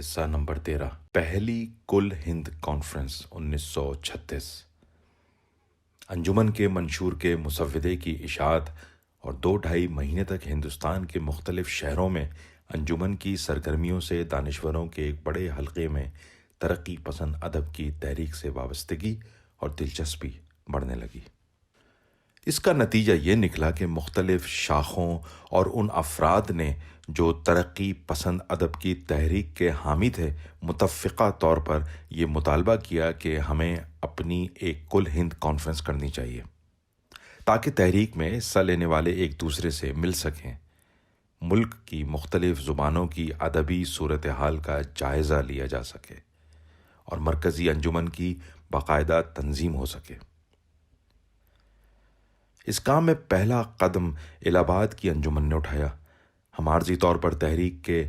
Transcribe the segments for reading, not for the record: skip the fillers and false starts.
حصہ نمبر 13 پہلی کل ہند کانفرنس 1936 انجمن کے منشور کے مسودے کی اشاعت اور 2-2.5 مہینے تک ہندوستان کے مختلف شہروں میں انجمن کی سرگرمیوں سے دانشوروں کے ایک بڑے حلقے میں ترقی پسند ادب کی تحریک سے وابستگی اور دلچسپی بڑھنے لگی۔ اس کا نتیجہ یہ نکلا کہ مختلف شاخوں اور ان افراد نے جو ترقی پسند ادب کی تحریک کے حامی تھے، متفقہ طور پر یہ مطالبہ کیا کہ ہمیں اپنی ایک کل ہند کانفرنس کرنی چاہیے تاکہ تحریک میں حصہ لینے والے ایک دوسرے سے مل سکیں، ملک کی مختلف زبانوں کی ادبی صورتحال کا جائزہ لیا جا سکے اور مرکزی انجمن کی باقاعدہ تنظیم ہو سکے۔ اس کام میں پہلا قدم الہ آباد کی انجمن نے اٹھایا۔ ہم عارضی طور پر تحریک کے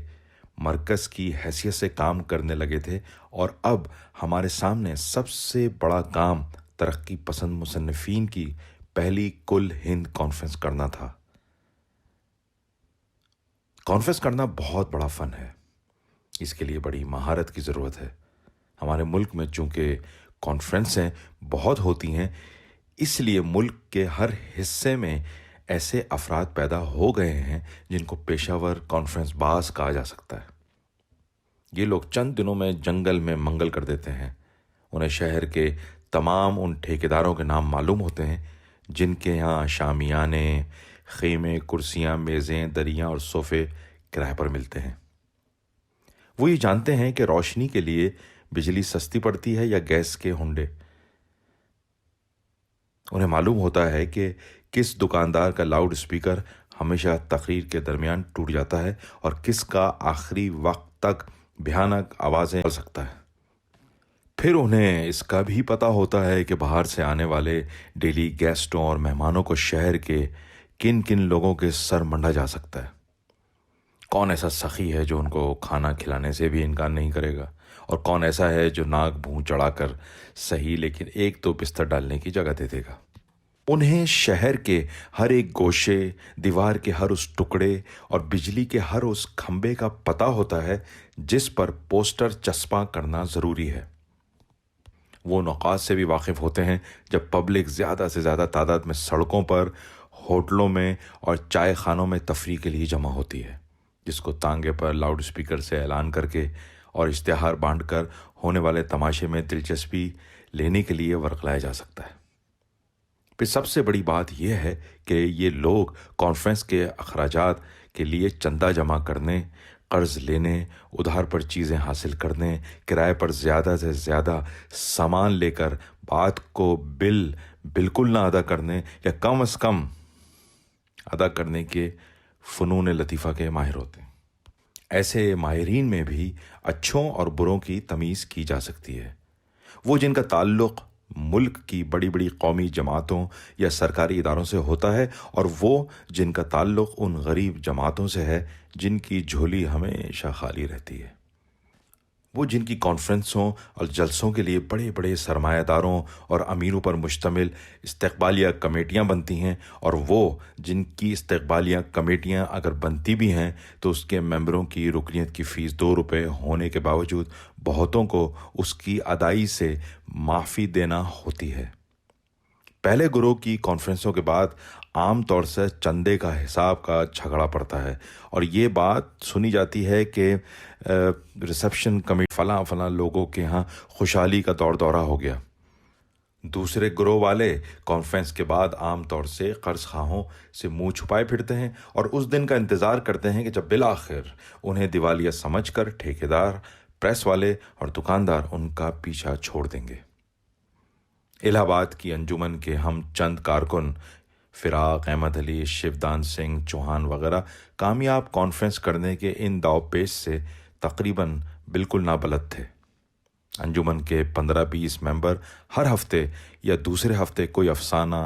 مرکز کی حیثیت سے کام کرنے لگے تھے اور اب ہمارے سامنے سب سے بڑا کام ترقی پسند مصنفین کی پہلی کل ہند کانفرنس کرنا تھا۔ کانفرنس کرنا بہت بڑا فن ہے، اس کے لیے بڑی مہارت کی ضرورت ہے۔ ہمارے ملک میں چونکہ کانفرنسیں بہت ہوتی ہیں، اس لیے ملک کے ہر حصے میں ایسے افراد پیدا ہو گئے ہیں جن کو پیشہ ور کانفرنس باز کہا جا سکتا ہے۔ یہ لوگ چند دنوں میں جنگل میں منگل کر دیتے ہیں۔ انہیں شہر کے تمام ان ٹھیکیداروں کے نام معلوم ہوتے ہیں جن کے یہاں شامیانے، خیمے، کرسیاں، میزیں، دریاں اور صوفے کرائے پر ملتے ہیں۔ وہ یہ جانتے ہیں کہ روشنی کے لیے بجلی سستی پڑتی ہے یا گیس کے ہنڈے۔ انہیں معلوم ہوتا ہے کہ کس دکاندار کا لاؤڈ اسپیکر ہمیشہ تقریر کے درمیان ٹوٹ جاتا ہے اور کس کا آخری وقت تک بھیانک آوازیں کر سکتا ہے۔ پھر انہیں اس کا بھی پتہ ہوتا ہے کہ باہر سے آنے والے ڈیلی گیسٹوں اور مہمانوں کو شہر کے کن کن لوگوں کے سر منڈا جا سکتا ہے۔ کون ایسا سخی ہے جو ان کو کھانا کھلانے سے بھی انکار نہیں کرے گا، اور کون ایسا ہے جو ناک بھوں چڑھا کر صحیح لیکن ایک تو بستر ڈالنے کی جگہ دے دے گا۔ انہیں شہر کے ہر ایک گوشے، دیوار کے ہر اس ٹکڑے اور بجلی کے ہر اس کھمبے کا پتہ ہوتا ہے جس پر پوسٹر چسپاں کرنا ضروری ہے۔ وہ نقاط سے بھی واقف ہوتے ہیں جب پبلک زیادہ سے زیادہ تعداد میں سڑکوں پر، ہوٹلوں میں اور چائے خانوں میں تفریح کے لیے جمع ہوتی ہے، جس کو تانگے پر لاؤڈ اسپیکر سے اعلان کر کے اور اشتہار بانٹ کر ہونے والے تماشے میں دلچسپی لینے کے لیے ورگلایا جا سکتا ہے۔ پھر سب سے بڑی بات یہ ہے کہ یہ لوگ کانفرنس کے اخراجات کے لیے چندہ جمع کرنے، قرض لینے، ادھار پر چیزیں حاصل کرنے، کرائے پر زیادہ سے زیادہ سامان لے کر بات کو بالکل نہ ادا کرنے یا کم از کم ادا کرنے کے فنون لطیفہ کے ماہر ہوتے ہیں۔ ایسے ماہرین میں بھی اچھوں اور بروں کی تمیز کی جا سکتی ہے۔ وہ جن کا تعلق ملک کی بڑی بڑی قومی جماعتوں یا سرکاری اداروں سے ہوتا ہے، اور وہ جن کا تعلق ان غریب جماعتوں سے ہے جن کی جھولی ہمیشہ خالی رہتی ہے۔ وہ جن کی کانفرنسوں اور جلسوں کے لیے بڑے بڑے سرمایہ داروں اور امیروں پر مشتمل استقبالیہ کمیٹیاں بنتی ہیں، اور وہ جن کی استقبالیہ کمیٹیاں اگر بنتی بھی ہیں تو اس کے ممبروں کی رکنیت کی فیس 2 روپے ہونے کے باوجود بہتوں کو اس کی ادائی سے معافی دینا ہوتی ہے۔ پہلے گروہ کی کانفرنسوں کے بعد عام طور سے چندے کا حساب کا جھگڑا پڑتا ہے، اور یہ بات سنی جاتی ہے کہ ریسیپشن کمیٹی فلاں لوگوں کے ہاں خوشحالی کا دور دورہ ہو گیا۔ دوسرے گروہ والے کانفرنس کے بعد عام طور سے قرض خواہوں سے منہ چھپائے پھرتے ہیں اور اس دن کا انتظار کرتے ہیں کہ جب بالآخر انہیں دیوالیہ سمجھ کر ٹھیکیدار، پریس والے اور دکاندار ان کا پیچھا چھوڑ دیں گے۔ الہ آباد کی انجمن کے ہم چند کارکن، فراق، احمد علی، شیودان سنگھ چوہان وغیرہ، کامیاب کانفرنس کرنے کے ان داؤ پیش سے تقریباً بالکل نابلد تھے۔ انجمن کے 15-20 ممبر ہر ہفتے یا دوسرے ہفتے کوئی افسانہ،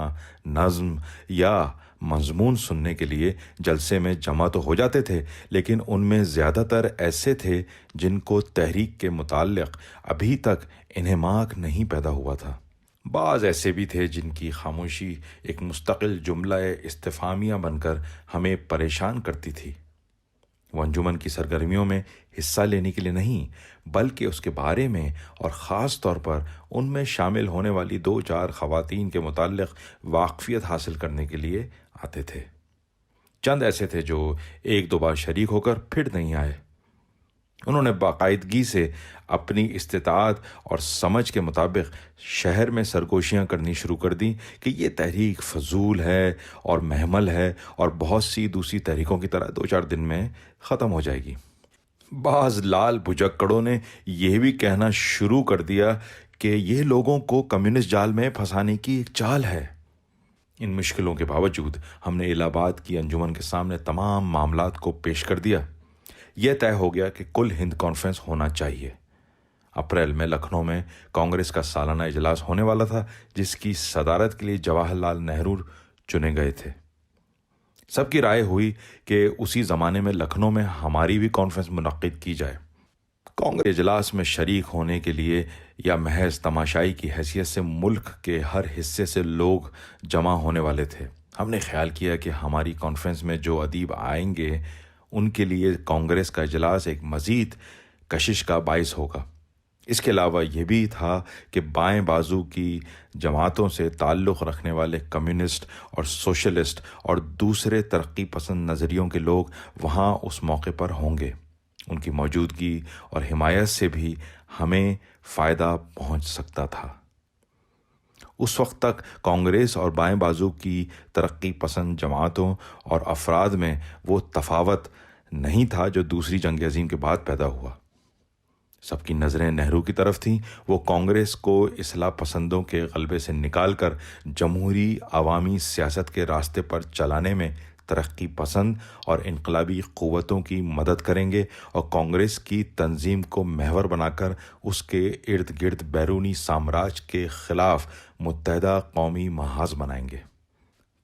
نظم یا مضمون سننے کے لیے جلسے میں جمع تو ہو جاتے تھے، لیکن ان میں زیادہ تر ایسے تھے جن کو تحریک کے متعلق ابھی تک انہماک نہیں پیدا ہوا تھا۔ بعض ایسے بھی تھے جن کی خاموشی ایک مستقل جملہ استفہامیہ بن کر ہمیں پریشان کرتی تھی۔ وہ انجمن کی سرگرمیوں میں حصہ لینے کے لیے نہیں بلکہ اس کے بارے میں اور خاص طور پر ان میں شامل ہونے والی 2-4 خواتین کے متعلق واقفیت حاصل کرنے کے لیے آتے تھے۔ چند ایسے تھے جو 1-2 بار شریک ہو کر پھر نہیں آئے۔ انہوں نے باقاعدگی سے اپنی استطاعت اور سمجھ کے مطابق شہر میں سرگوشیاں کرنی شروع کر دیں کہ یہ تحریک فضول ہے اور محمل ہے اور بہت سی دوسری تحریکوں کی طرح 2-4 دن میں ختم ہو جائے گی۔ بعض لال بھجکڑوں نے یہ بھی کہنا شروع کر دیا کہ یہ لوگوں کو کمیونسٹ جال میں پھنسانے کی ایک چال ہے۔ ان مشکلوں کے باوجود ہم نے الہ آباد کی انجمن کے سامنے تمام معاملات کو پیش کر دیا۔ یہ طے ہو گیا کہ کل ہند کانفرنس ہونا چاہیے۔ اپریل میں لکھنؤ میں کانگریس کا سالانہ اجلاس ہونے والا تھا جس کی صدارت کے لیے جواہر لال نہرو چنے گئے تھے۔ سب کی رائے ہوئی کہ اسی زمانے میں لکھنؤ میں ہماری بھی کانفرنس منعقد کی جائے۔ کانگریس اجلاس میں شریک ہونے کے لیے یا محض تماشائی کی حیثیت سے ملک کے ہر حصے سے لوگ جمع ہونے والے تھے۔ ہم نے خیال کیا کہ ہماری کانفرنس میں جو ادیب آئیں گے ان کے لیے کانگریس کا اجلاس ایک مزید کشش کا باعث ہوگا۔ اس کے علاوہ یہ بھی تھا کہ بائیں بازو کی جماعتوں سے تعلق رکھنے والے کمیونسٹ اور سوشلسٹ اور دوسرے ترقی پسند نظریوں کے لوگ وہاں اس موقع پر ہوں گے۔ ان کی موجودگی اور حمایت سے بھی ہمیں فائدہ پہنچ سکتا تھا۔ اس وقت تک کانگریس اور بائیں بازو کی ترقی پسند جماعتوں اور افراد میں وہ تفاوت نہیں تھا جو دوسری جنگ عظیم کے بعد پیدا ہوا۔ سب کی نظریں نہرو کی طرف تھیں۔ وہ کانگریس کو اصلاح پسندوں کے غلبے سے نکال کر جمہوری عوامی سیاست کے راستے پر چلانے میں ترقی پسند اور انقلابی قوتوں کی مدد کریں گے اور کانگریس کی تنظیم کو محور بنا کر اس کے ارد گرد بیرونی سامراج کے خلاف متحدہ قومی محاذ بنائیں گے۔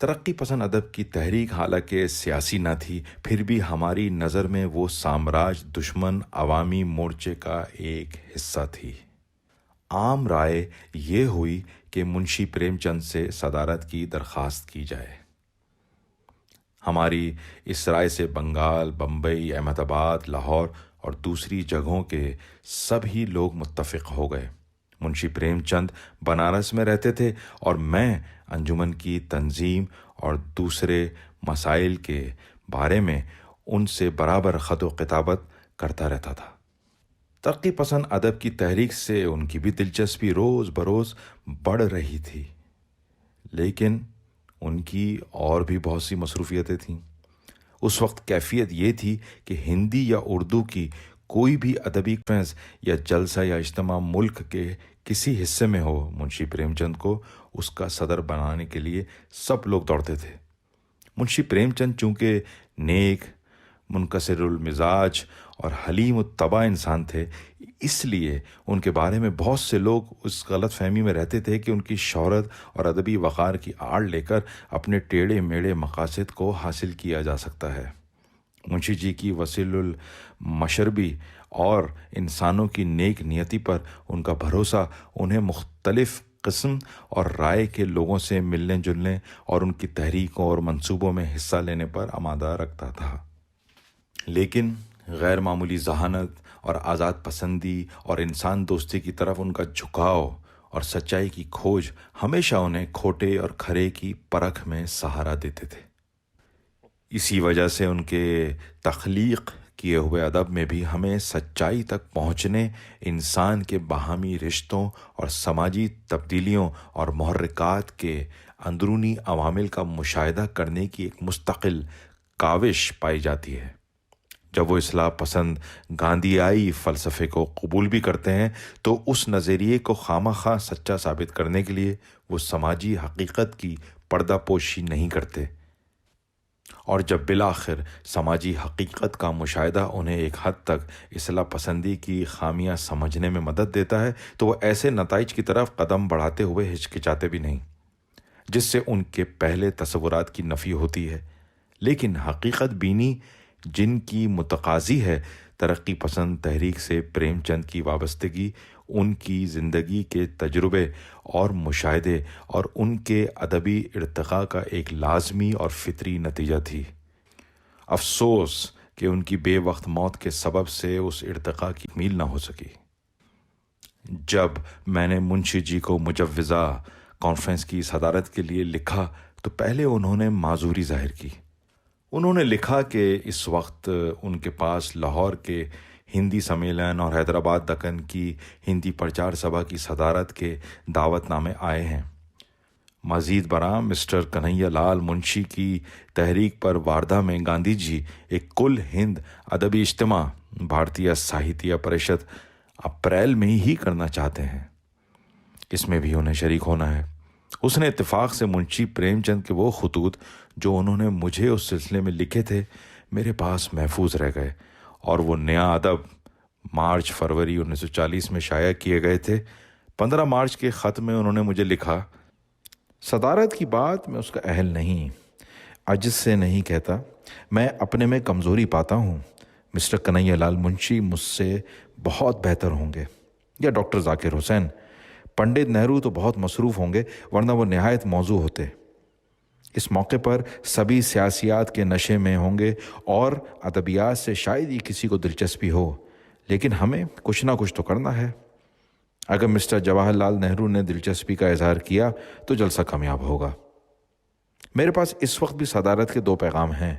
ترقی پسند ادب کی تحریک حالانکہ سیاسی نہ تھی، پھر بھی ہماری نظر میں وہ سامراج دشمن عوامی مورچے کا ایک حصہ تھی۔ عام رائے یہ ہوئی کہ منشی پریم چند سے صدارت کی درخواست کی جائے۔ ہماری اس رائے سے بنگال، بمبئی، احمد آباد، لاہور اور دوسری جگہوں کے سبھی لوگ متفق ہو گئے۔ منشی پریم چند بنارس میں رہتے تھے اور میں انجمن کی تنظیم اور دوسرے مسائل کے بارے میں ان سے برابر خط و کتابت کرتا رہتا تھا۔ ترقی پسند ادب کی تحریک سے ان کی بھی دلچسپی روز بروز بڑھ رہی تھی، لیکن ان کی اور بھی بہت سی مصروفیتیں تھیں۔ اس وقت کیفیت یہ تھی کہ ہندی یا اردو کی کوئی بھی ادبی کانفرنس یا جلسہ یا اجتماع ملک کے کسی حصے میں ہو، منشی پریم چند کو اس کا صدر بنانے کے لیے سب لوگ دوڑتے تھے۔ منشی پریم چند چونکہ نیک، منکسر المزاج اور حلیم الطبع انسان تھے، اس لیے ان کے بارے میں بہت سے لوگ اس غلط فہمی میں رہتے تھے کہ ان کی شہرت اور ادبی وقار کی آڑ لے کر اپنے ٹیڑھے میڑھے مقاصد کو حاصل کیا جا سکتا ہے۔ منشی جی کی وسیل المشربی اور انسانوں کی نیک نیتی پر ان کا بھروسہ انہیں مختلف قسم اور رائے کے لوگوں سے ملنے جلنے اور ان کی تحریکوں اور منصوبوں میں حصہ لینے پر آمادہ رکھتا تھا۔ لیکن غیر معمولی ذہانت اور آزاد پسندی اور انسان دوستی کی طرف ان کا جھکاؤ اور سچائی کی کھوج ہمیشہ انہیں کھوٹے اور کھرے کی پرکھ میں سہارا دیتے تھے۔ اسی وجہ سے ان کے تخلیق کیے ہوئے ادب میں بھی ہمیں سچائی تک پہنچنے، انسان کے باہمی رشتوں اور سماجی تبدیلیوں اور محرکات کے اندرونی عوامل کا مشاہدہ کرنے کی ایک مستقل کاوش پائی جاتی ہے۔ جب وہ اصلاح پسند گاندھیائی فلسفے کو قبول بھی کرتے ہیں تو اس نظریے کو خواہ سچا ثابت کرنے کے لیے وہ سماجی حقیقت کی پردہ پوشی نہیں کرتے، اور جب بالآخر سماجی حقیقت کا مشاہدہ انہیں ایک حد تک اصلاح پسندی کی خامیاں سمجھنے میں مدد دیتا ہے تو وہ ایسے نتائج کی طرف قدم بڑھاتے ہوئے ہچکچاتے بھی نہیں جس سے ان کے پہلے تصورات کی نفی ہوتی ہے۔ لیکن حقیقت بینی جن کی متقاضی ہے، ترقی پسند تحریک سے پریم چند کی وابستگی ان کی زندگی کے تجربے اور مشاہدے اور ان کے ادبی ارتقاء کا ایک لازمی اور فطری نتیجہ تھی۔ افسوس کہ ان کی بے وقت موت کے سبب سے اس ارتقاء کی تکمیل نہ ہو سکی۔ جب میں نے منشی جی کو مجوزہ کانفرنس کی صدارت کے لیے لکھا تو پہلے انہوں نے معذوری ظاہر کی۔ انہوں نے لکھا کہ اس وقت ان کے پاس لاہور کے ہندی سمیلن اور حیدرآباد دکن کی ہندی پرچار سبھا کی صدارت کے دعوت نامے آئے ہیں۔ مزید برآں مسٹر کنہیا لال منشی کی تحریک پر واردھا میں گاندھی جی ایک کل ہند ادبی اجتماع بھارتیہ ساہتیہ پریشد اپریل میں ہی کرنا چاہتے ہیں۔ اس میں بھی انہیں شریک ہونا ہے۔ اس نے اتفاق سے منشی پریم چند کے وہ خطوط جو انہوں نے مجھے اس سلسلے میں لکھے تھے میرے پاس محفوظ رہ گئے، اور وہ نیا ادب مارچ فروری 1940 میں شائع کیے گئے تھے۔ 15 مارچ کے خط میں انہوں نے مجھے لکھا، صدارت کی بات میں اس کا اہل نہیں، عجز سے نہیں کہتا، میں اپنے میں کمزوری پاتا ہوں۔ مسٹر کنہیا لال منشی مجھ سے بہت بہتر ہوں گے، یا ڈاکٹر ذاکر حسین۔ پنڈت نہرو تو بہت مصروف ہوں گے، ورنہ وہ نہایت موزوں ہوتے۔ اس موقع پر سبھی سیاسیات کے نشے میں ہوں گے اور ادبیات سے شاید ہی کسی کو دلچسپی ہو، لیکن ہمیں کچھ نہ کچھ تو کرنا ہے۔ اگر مسٹر جواہر لال نہرو نے دلچسپی کا اظہار کیا تو جلسہ کامیاب ہوگا۔ میرے پاس اس وقت بھی صدارت کے 2 پیغام ہیں،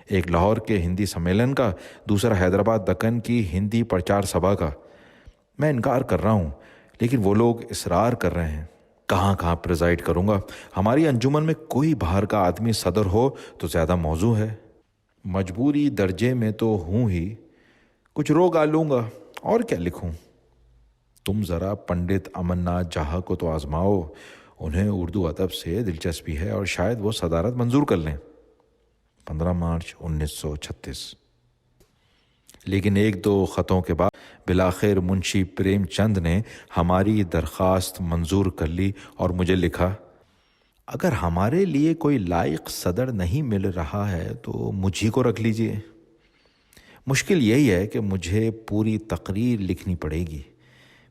ایک لاہور کے ہندی سمیلن کا، دوسرا حیدرآباد دکن کی ہندی پرچار سبھا کا۔ میں انکار کر رہا ہوں، لیکن وہ لوگ اصرار کر رہے ہیں۔ کہاں پریزائڈ کروں گا؟ ہماری انجمن میں کوئی باہر کا آدمی صدر ہو تو زیادہ موزوں ہے۔ مجبوری درجے میں تو ہوں ہی، کچھ رو گا لوں گا، اور کیا لکھوں؟ تم ذرا پنڈت امن ناتھ جھا کو تو آزماؤ، انہیں اردو ادب سے دلچسپی ہے اور شاید وہ صدارت منظور کر لیں۔ 15 مارچ 1936۔ لیکن 1-2 خطوں کے بعد بالآخر منشی پریم چند نے ہماری درخواست منظور کر لی اور مجھے لکھا، اگر ہمارے لیے کوئی لائق صدر نہیں مل رہا ہے تو مجھ ہی کو رکھ لیجئے۔ مشکل یہی ہے کہ مجھے پوری تقریر لکھنی پڑے گی۔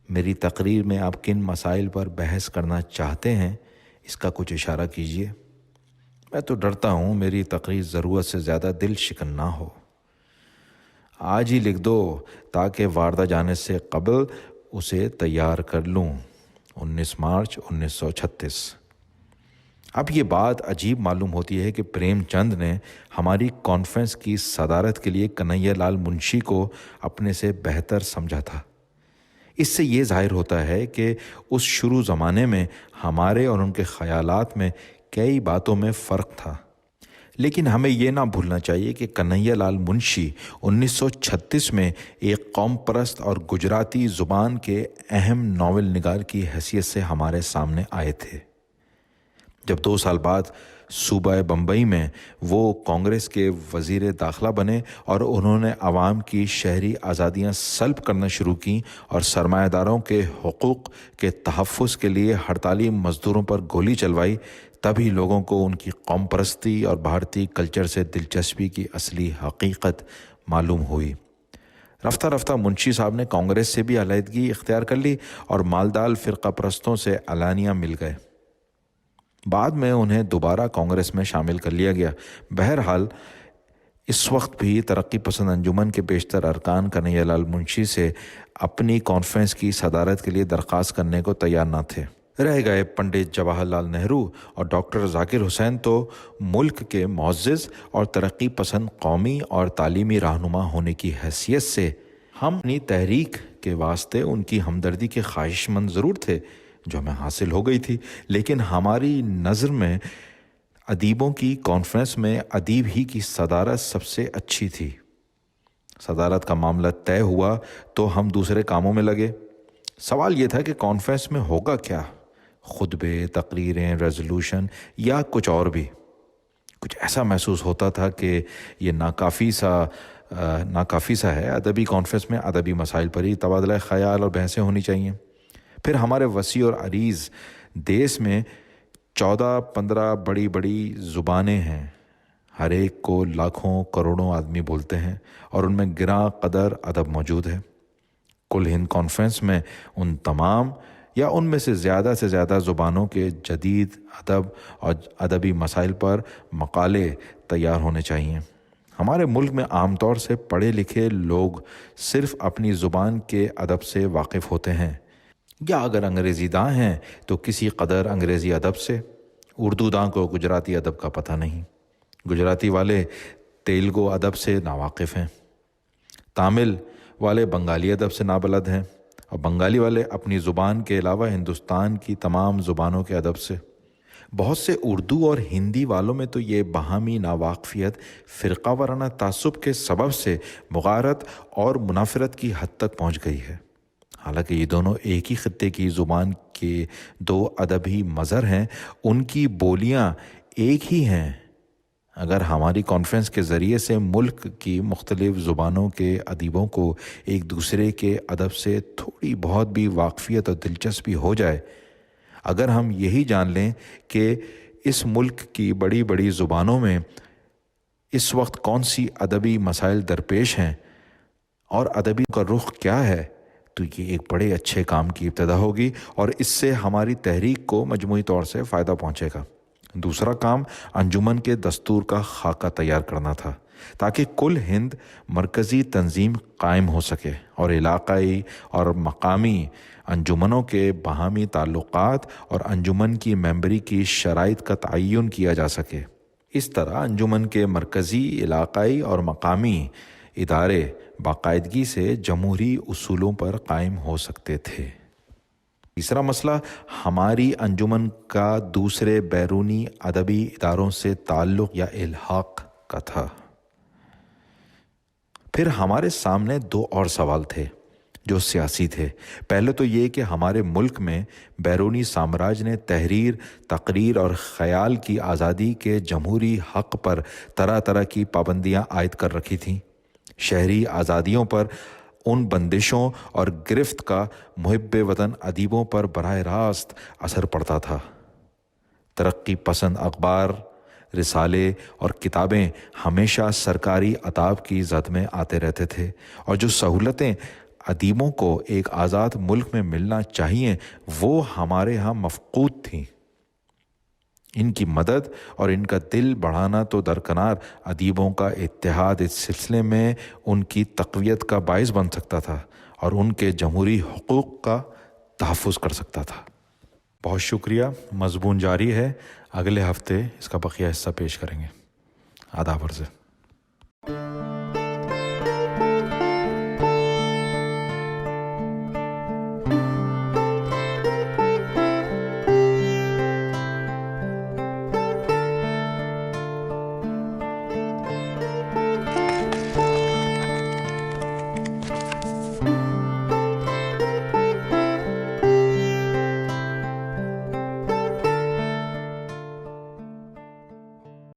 میری تقریر میں آپ کن مسائل پر بحث کرنا چاہتے ہیں اس کا کچھ اشارہ کیجئے۔ میں تو ڈرتا ہوں میری تقریر ضرورت سے زیادہ دل شکن نہ ہو۔ آج ہی لکھ دو تاکہ واردھا جانے سے قبل اسے تیار کر لوں۔ 19 مارچ 1936۔ اب یہ بات عجیب معلوم ہوتی ہے کہ پریم چند نے ہماری کانفرنس کی صدارت کے لیے کنہیا لال منشی کو اپنے سے بہتر سمجھا تھا۔ اس سے یہ ظاہر ہوتا ہے کہ اس شروع زمانے میں ہمارے اور ان کے خیالات میں کئی باتوں میں فرق تھا، لیکن ہمیں یہ نہ بھولنا چاہیے کہ کنہیا لال منشی 1936 میں ایک قوم پرست اور گجراتی زبان کے اہم ناول نگار کی حیثیت سے ہمارے سامنے آئے تھے۔ جب 2 سال بعد صوبہ بمبئی میں وہ کانگریس کے وزیر داخلہ بنے اور انہوں نے عوام کی شہری آزادیاں سلب کرنا شروع کیں اور سرمایہ داروں کے حقوق کے تحفظ کے لیے ہڑتالی مزدوروں پر گولی چلوائی، تبھی لوگوں کو ان کی قوم پرستی اور بھارتی کلچر سے دلچسپی کی اصلی حقیقت معلوم ہوئی۔ رفتہ رفتہ منشی صاحب نے کانگریس سے بھی علیحدگی اختیار کر لی اور مالدار فرقہ پرستوں سے علانیہ مل گئے۔ بعد میں انہیں دوبارہ کانگریس میں شامل کر لیا گیا۔ بہرحال اس وقت بھی ترقی پسند انجمن کے بیشتر ارکان کنہیا لال منشی سے اپنی کانفرنس کی صدارت کے لیے درخواست کرنے کو تیار نہ تھے۔ رہ گئے پنڈت جواہر لال نہرو اور ڈاکٹر ذاکر حسین تو ملک کے معزز اور ترقی پسند قومی اور تعلیمی رہنما ہونے کی حیثیت سے ہم اپنی تحریک کے واسطے ان کی ہمدردی کے خواہش مند ضرور تھے، جو ہمیں حاصل ہو گئی تھی، لیکن ہماری نظر میں ادیبوں کی کانفرنس میں ادیب ہی کی صدارت سب سے اچھی تھی۔ صدارت کا معاملہ طے ہوا تو ہم دوسرے کاموں میں لگے۔ سوال یہ تھا کہ کانفرنس میں ہوگا کیا؟ خطبے، تقریریں، ریزولوشن یا کچھ اور بھی؟ کچھ ایسا محسوس ہوتا تھا کہ یہ ناکافی سا ہے۔ ادبی کانفرنس میں ادبی مسائل پر ہی تبادلہ خیال اور بحثیں ہونی چاہیے۔ پھر ہمارے وسیع اور عریض دیس میں 14-15 بڑی بڑی زبانیں ہیں، ہر ایک کو لاکھوں کروڑوں آدمی بولتے ہیں اور ان میں گراں قدر ادب موجود ہے۔ کل ہند کانفرنس میں ان تمام یا ان میں سے زیادہ زبانوں کے جدید ادب اور ادبی مسائل پر مقالے تیار ہونے چاہیے۔ ہمارے ملک میں عام طور سے پڑھے لکھے لوگ صرف اپنی زبان کے ادب سے واقف ہوتے ہیں، یا اگر انگریزی داں ہیں تو کسی قدر انگریزی ادب سے۔ اردو داں کو گجراتی ادب کا پتہ نہیں، گجراتی والے تیلگو ادب سے ناواقف ہیں، تامل والے بنگالی ادب سے نابلد ہیں، اور بنگالی والے اپنی زبان کے علاوہ ہندوستان کی تمام زبانوں کے ادب سے۔ بہت سے اردو اور ہندی والوں میں تو یہ باہمی ناواقفیت فرقہ وارانہ تعصب کے سبب سے مغایرت اور منافرت کی حد تک پہنچ گئی ہے۔ حالانکہ یہ دونوں ایک ہی خطے کی زبان کے دو ادبی مظہر ہیں، ان کی بولیاں ایک ہی ہیں۔ اگر ہماری کانفرنس کے ذریعے سے ملک کی مختلف زبانوں کے ادیبوں کو ایک دوسرے کے ادب سے تھوڑی بہت بھی واقفیت اور دلچسپی ہو جائے، اگر ہم یہی جان لیں کہ اس ملک کی بڑی بڑی زبانوں میں اس وقت کون سی ادبی مسائل درپیش ہیں اور ادبی کا رخ کیا ہے، تو یہ ایک بڑے اچھے کام کی ابتدا ہوگی، اور اس سے ہماری تحریک کو مجموعی طور سے فائدہ پہنچے گا۔ دوسرا کام انجمن کے دستور کا خاکہ تیار کرنا تھا، تاکہ کل ہند مرکزی تنظیم قائم ہو سکے اور علاقائی اور مقامی انجمنوں کے باہمی تعلقات اور انجمن کی ممبری کی شرائط کا تعین کیا جا سکے۔ اس طرح انجمن کے مرکزی، علاقائی اور مقامی ادارے باقاعدگی سے جمہوری اصولوں پر قائم ہو سکتے تھے۔ تیسرا مسئلہ ہماری انجمن کا دوسرے بیرونی ادبی اداروں سے تعلق یا الحاق کا تھا۔ پھر ہمارے سامنے دو اور سوال تھے جو سیاسی تھے۔ پہلے تو یہ کہ ہمارے ملک میں بیرونی سامراج نے تحریر، تقریر اور خیال کی آزادی کے جمہوری حق پر طرح طرح کی پابندیاں عائد کر رکھی تھیں۔ شہری آزادیوں پر ان بندشوں اور گرفت کا محب وطن ادیبوں پر براہ راست اثر پڑتا تھا۔ ترقی پسند اخبار، رسالے اور کتابیں ہمیشہ سرکاری عطاب کی زد میں آتے رہتے تھے، اور جو سہولتیں ادیبوں کو ایک آزاد ملک میں ملنا چاہیے وہ ہمارے ہاں مفقود تھیں۔ ان کی مدد اور ان کا دل بڑھانا تو درکنار، ادیبوں کا اتحاد اس سلسلے میں ان کی تقویت کا باعث بن سکتا تھا اور ان کے جمہوری حقوق کا تحفظ کر سکتا تھا۔ بہت شکریہ۔ مضمون جاری ہے، اگلے ہفتے اس کا بقیہ حصہ پیش کریں گے۔ آداب عرض ہے۔